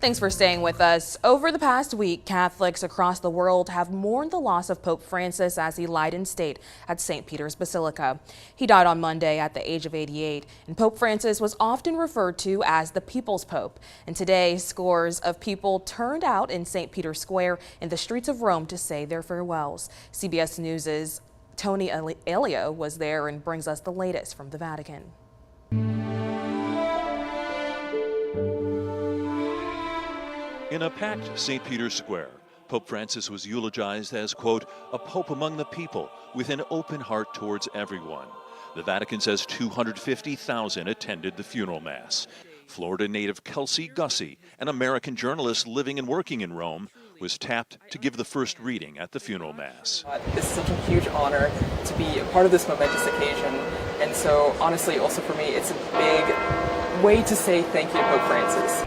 Thanks for staying with us. Over the past week, Catholics across the world have mourned the loss of Pope Francis as he lied in state at St. Peter's Basilica. He died on Monday at the age of 88, and Pope Francis was often referred to as the People's Pope. And today, scores of people turned out in St. Peter's Square in the streets of Rome to say their farewells. CBS News' Tony Elio was there and brings us the latest from the Vatican. In a packed St. Peter's Square, Pope Francis was eulogized as, quote, a pope among the people with an open heart towards everyone. The Vatican says 250,000 attended the funeral mass. Florida native Kelsey Gussie, an American journalist living and working in Rome, was tapped to give the first reading at the funeral mass. This is such a huge honor to be a part of this momentous occasion. And so, honestly, also for me, it's a big way to say thank you to Pope Francis.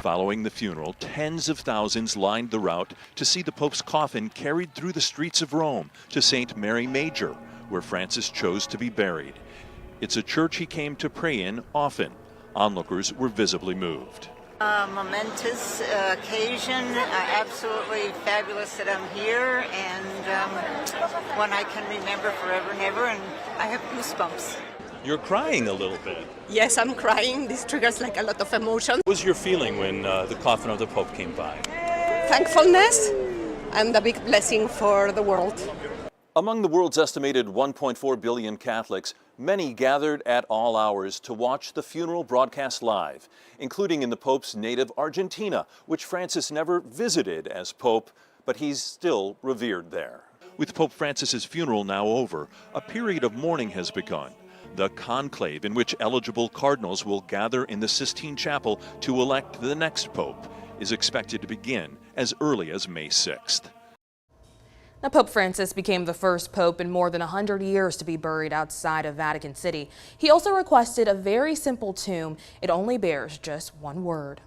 Following the funeral, tens of thousands lined the route to see the Pope's coffin carried through the streets of Rome to St. Mary Major, where Francis chose to be buried. It's a church he came to pray in often. Onlookers were visibly moved. A momentous occasion, absolutely fabulous that I'm here, and one I can remember forever and ever, and I have goosebumps. You're crying a little bit. Yes, I'm crying. This triggers like a lot of emotion. What was your feeling when the coffin of the Pope came by? Thankfulness and a big blessing for the world. Among the world's estimated 1.4 billion Catholics, many gathered at all hours to watch the funeral broadcast live, including in the Pope's native Argentina, which Francis never visited as Pope, but he's still revered there. With Pope Francis's funeral now over, a period of mourning has begun. The conclave, in which eligible cardinals will gather in the Sistine Chapel to elect the next pope, is expected to begin as early as May 6th. Now, Pope Francis became the first pope in more than 100 years to be buried outside of Vatican City. He also requested a very simple tomb. It only bears just one word.